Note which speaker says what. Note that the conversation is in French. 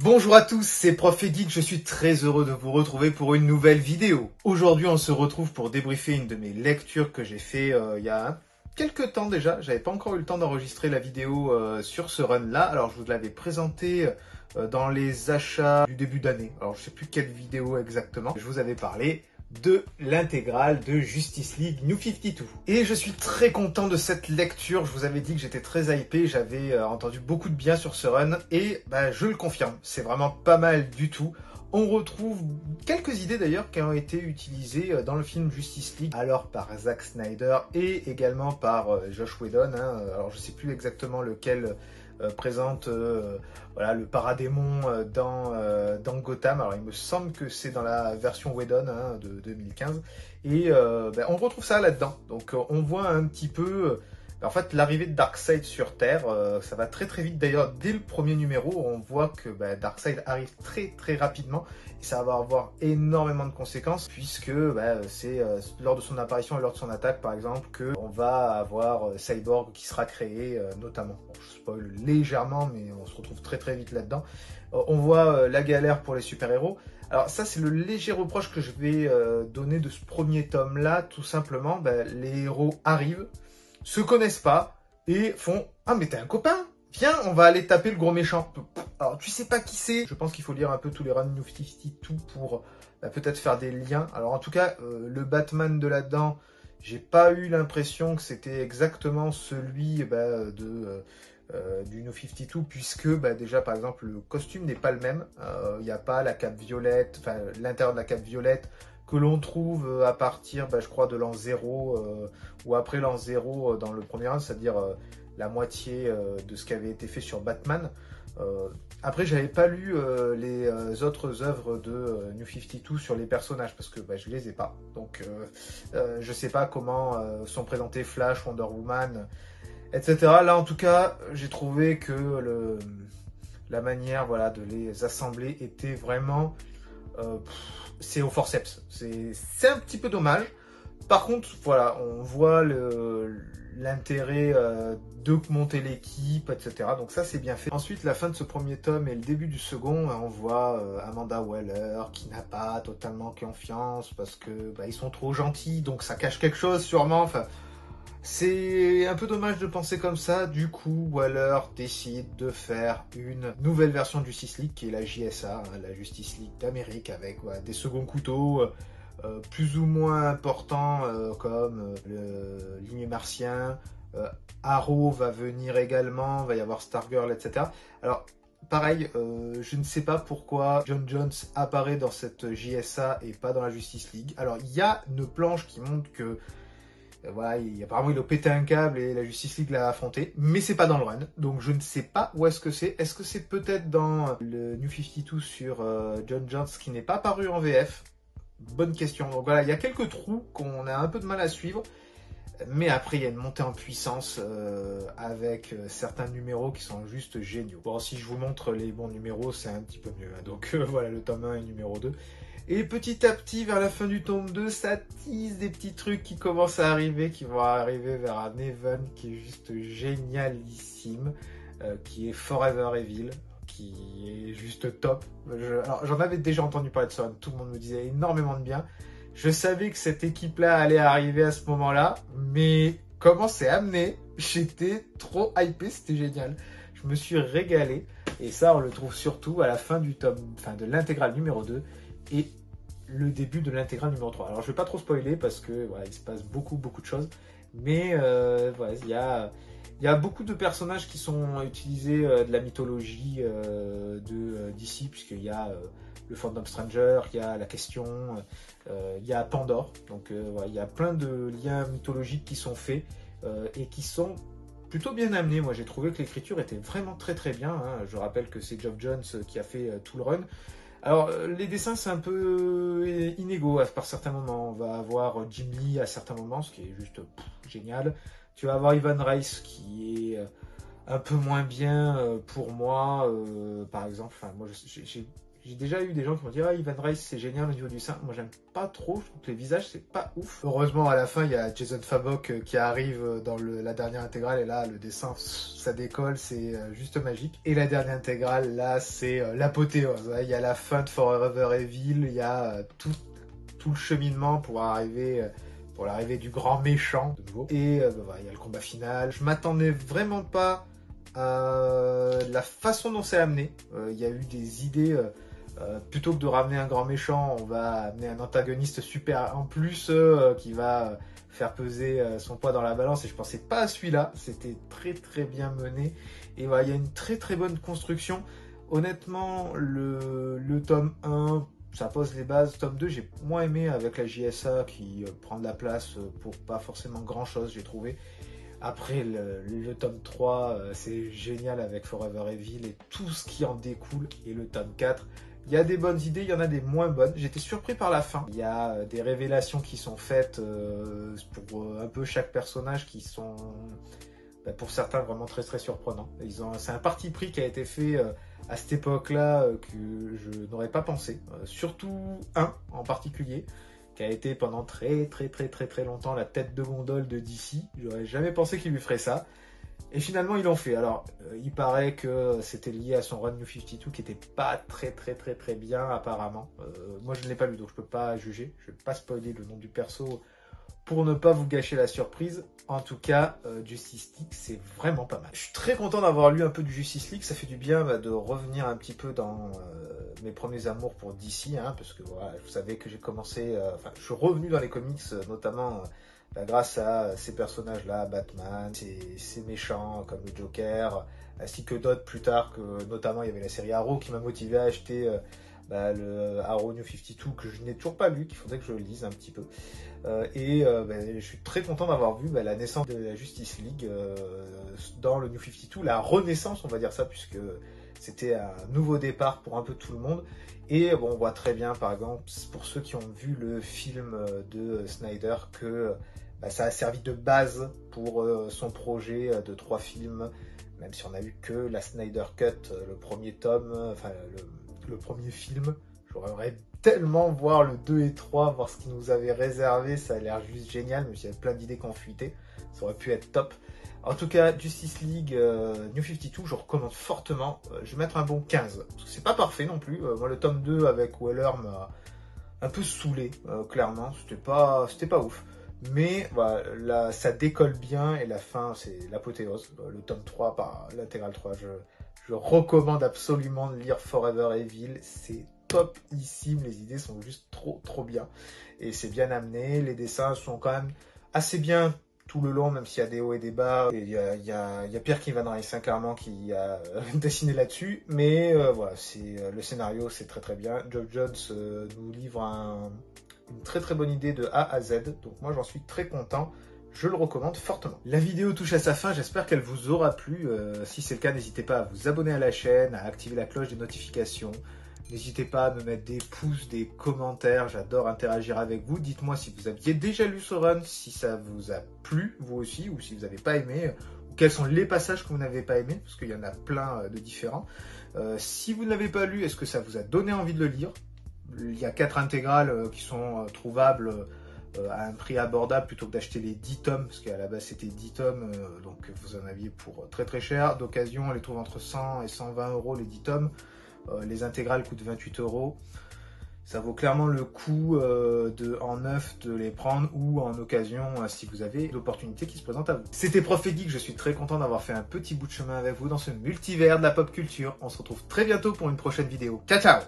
Speaker 1: Bonjour à tous, c'est Prof et Geek, je suis très heureux de vous retrouver pour une nouvelle vidéo. Aujourd'hui on se retrouve pour débriefer une de mes lectures que j'ai fait il y a quelques temps déjà. J'avais pas encore eu le temps d'enregistrer la vidéo sur ce run là, alors je vous l'avais présenté dans les achats du début d'année. Alors je sais plus quelle vidéo exactement, je vous avais parlé de l'intégrale de Justice League New 52. Et je suis très content de cette lecture, je vous avais dit que j'étais très hypé, j'avais entendu beaucoup de bien sur ce run, et je le confirme, c'est vraiment pas mal du tout. On retrouve quelques idées d'ailleurs qui ont été utilisées dans le film Justice League, alors par Zack Snyder et également par Joss Whedon, alors je sais plus exactement lequel présente voilà, le paradémon dans Gotham. Alors il me semble que c'est dans la version Whedon de 2015. Et on retrouve ça là-dedans. Donc on voit un petit peu en fait l'arrivée de Darkseid sur Terre. Ça va très très vite d'ailleurs. Dès le premier numéro, on voit que Darkseid arrive très très rapidement. Et ça va avoir énormément de conséquences puisque c'est lors de son apparition et lors de son attaque par exemple qu'on va avoir Cyborg qui sera créé notamment. Bon, je spoil légèrement mais on se retrouve très très vite là-dedans. On voit la galère pour les super-héros. Alors ça c'est le léger reproche que je vais donner de ce premier tome là. Tout simplement les héros arrivent, se connaissent pas et font « Ah mais t'es un copain, viens on va aller taper le gros méchant ». Alors tu sais pas qui c'est. Je pense qu'il faut lire un peu tous les runs New 52 pour peut-être faire des liens. Alors en tout cas le Batman de là-dedans, j'ai pas eu l'impression que c'était exactement celui du New 52 puisque déjà par exemple le costume n'est pas le même. Il n'y a pas la cape violette, enfin l'intérieur de la cape violette que l'on trouve à partir je crois de l'an 0 ou après l'an 0 dans le premier run, c'est-à-dire la moitié de ce qui avait été fait sur Batman. Après, j'avais pas lu les autres œuvres de New 52 sur les personnages parce que je les ai pas. Donc, je sais pas comment sont présentés Flash, Wonder Woman, etc. Là, en tout cas, j'ai trouvé que la manière, de les assembler était vraiment, c'est au forceps. C'est un petit peu dommage. Par contre, voilà, on voit l'intérêt de monter l'équipe, etc. Donc ça, c'est bien fait. Ensuite, la fin de ce premier tome et le début du second, on voit Amanda Waller qui n'a pas totalement confiance parce que ils sont trop gentils, donc ça cache quelque chose sûrement. Enfin, c'est un peu dommage de penser comme ça. Du coup, Waller décide de faire une nouvelle version du Justice League qui est la JSA, la Justice League d'Amérique, avec des seconds couteaux plus ou moins importants comme le Ligné Martien. Arrow va venir également, va y avoir Stargirl, etc. Alors, pareil, je ne sais pas pourquoi John Jones apparaît dans cette JSA et pas dans la Justice League. Alors, il y a une planche qui montre que apparemment il a pété un câble et la Justice League l'a affronté, mais c'est pas dans le run, donc je ne sais pas où est-ce que c'est. Est-ce que c'est peut-être dans le New 52 sur John Jones qui n'est pas paru en VF? Bonne question. Donc voilà, il y a quelques trous qu'on a un peu de mal à suivre, mais après il y a une montée en puissance avec certains numéros qui sont juste géniaux. Bon, si je vous montre les bons numéros, c'est un petit peu mieux, donc voilà, le tome 1 et numéro 2. Et petit à petit, vers la fin du tome 2, ça tease des petits trucs qui commencent à arriver, qui vont arriver vers un Evan qui est juste génialissime, qui est Forever Evil, qui est juste top. Alors, j'en avais déjà entendu parler de ça, tout le monde me disait énormément de bien. Je savais que cette équipe-là allait arriver à ce moment-là, mais comment c'est amené, j'étais trop hypé, c'était génial. Je me suis régalé, et ça on le trouve surtout à la fin du tome, de l'intégrale numéro 2, et le début de l'intégrale numéro 3. Alors je vais pas trop spoiler parce que il se passe beaucoup de choses, mais il y a beaucoup de personnages qui sont utilisés de la mythologie de d'ici, puisqu'il y a le Phantom Stranger, il y a la question, il y a Pandore, donc il y a plein de liens mythologiques qui sont faits et qui sont plutôt bien amenés. Moi j'ai trouvé que l'écriture était vraiment très très bien, Je rappelle que c'est Geoff Johns qui a fait tout le run. Alors, les dessins, c'est un peu inégaux par certains moments. On va avoir Jim Lee à certains moments, ce qui est juste génial. Tu vas avoir Ivan Reis qui est un peu moins bien pour moi, par exemple. Enfin, moi, J'ai déjà eu des gens qui m'ont dit ah, Ivan Reis c'est génial au niveau du dessin. Moi j'aime pas trop, je trouve que les visages c'est pas ouf. Heureusement à la fin il y a Jason Fabok qui arrive dans la dernière intégrale et là le dessin ça décolle, c'est juste magique. Et la dernière intégrale là c'est l'apothéose. Il y a la fin de Forever Evil, il y a tout le cheminement pour l'arrivée du grand méchant de nouveau. Et voilà, il y a le combat final. Je m'attendais vraiment pas à la façon dont c'est amené. Il y a eu des idées. Plutôt que de ramener un grand méchant, on va amener un antagoniste super en plus qui va faire peser son poids dans la balance. Et je pensais pas à celui-là. C'était très très bien mené. Et voilà, il y a une très très bonne construction. Honnêtement, le tome 1, ça pose les bases. Tome 2, j'ai moins aimé avec la JSA qui prend de la place pour pas forcément grand chose, j'ai trouvé. Après, le tome 3, c'est génial avec Forever Evil et tout ce qui en découle. Et le tome 4, il y a des bonnes idées, il y en a des moins bonnes. J'étais surpris par la fin. Il y a des révélations qui sont faites pour un peu chaque personnage qui sont, pour certains, vraiment très très surprenants. C'est un parti pris qui a été fait à cette époque-là que je n'aurais pas pensé. Surtout un en particulier, qui a été pendant très longtemps la tête de gondole de DC. J'aurais jamais pensé qu'il lui ferait ça. Et finalement, ils l'ont fait. Alors, il paraît que c'était lié à son run New 52 qui était pas très bien apparemment. Moi, je ne l'ai pas lu, donc je peux pas juger. Je vais pas spoiler le nom du perso pour ne pas vous gâcher la surprise. En tout cas, Justice League, c'est vraiment pas mal. Je suis très content d'avoir lu un peu du Justice League. Ça fait du bien de revenir un petit peu dans mes premiers amours pour DC, hein, parce que voilà, vous savez que j'ai commencé... je suis revenu dans les comics, notamment... grâce à ces personnages-là, Batman, ces méchants comme le Joker, ainsi que d'autres plus tard, que notamment il y avait la série Arrow qui m'a motivé à acheter le Arrow New 52 que je n'ai toujours pas lu, qu'il faudrait que je lise un petit peu. Je suis très content d'avoir vu la naissance de la Justice League dans le New 52, la renaissance on va dire ça, puisque c'était un nouveau départ pour un peu tout le monde. Et bon, on voit très bien par exemple pour ceux qui ont vu le film de Snyder que ça a servi de base pour son projet de 3 films, même si on a eu que la Snyder Cut, le premier tome, le premier film. J'aurais tellement voir le 2 et 3, voir ce qu'ils nous avaient réservé, ça a l'air juste génial, même s'il y avait plein d'idées qui ont fuité, ça aurait pu être top. En tout cas, Justice League New 52, je recommande fortement. Je vais mettre un bon 15, parce que c'est pas parfait non plus. Moi, le tome 2 avec Weller m'a un peu saoulé, clairement, c'était pas ouf. Mais voilà, là, ça décolle bien et la fin, c'est l'apothéose. Le tome 3, par l'intégrale 3, je recommande absolument de lire Forever Evil. C'est topissime, les idées sont juste trop bien. Et c'est bien amené, les dessins sont quand même assez bien tout le long, même s'il y a des hauts et des bas. Il y a Pierre Ivan Reis, clairement, qui a dessiné là-dessus. Mais voilà, le scénario, c'est très bien. Geoff Johns nous livre une très bonne idée de A à Z, donc moi j'en suis très content, je le recommande fortement. La vidéo touche à sa fin, j'espère qu'elle vous aura plu. Si c'est le cas, n'hésitez pas à vous abonner à la chaîne, à activer la cloche des notifications. N'hésitez pas à me mettre des pouces, des commentaires, j'adore interagir avec vous. Dites-moi si vous aviez déjà lu ce run, si ça vous a plu, vous aussi, ou si vous n'avez pas aimé, ou quels sont les passages que vous n'avez pas aimé, parce qu'il y en a plein de différents. Si vous ne l'avez pas lu, est-ce que ça vous a donné envie de le lire? Il y a 4 intégrales qui sont trouvables à un prix abordable plutôt que d'acheter les 10 tomes, parce qu'à la base c'était 10 tomes, donc vous en aviez pour très cher. D'occasion, on les trouve entre 100 et 120 euros les 10 tomes. Les intégrales coûtent 28 euros. Ça vaut clairement le coup en neuf de les prendre ou en occasion si vous avez l'opportunité qui se présente à vous. C'était Prof et Geek, je suis très content d'avoir fait un petit bout de chemin avec vous dans ce multivers de la pop culture. On se retrouve très bientôt pour une prochaine vidéo. Ciao ciao!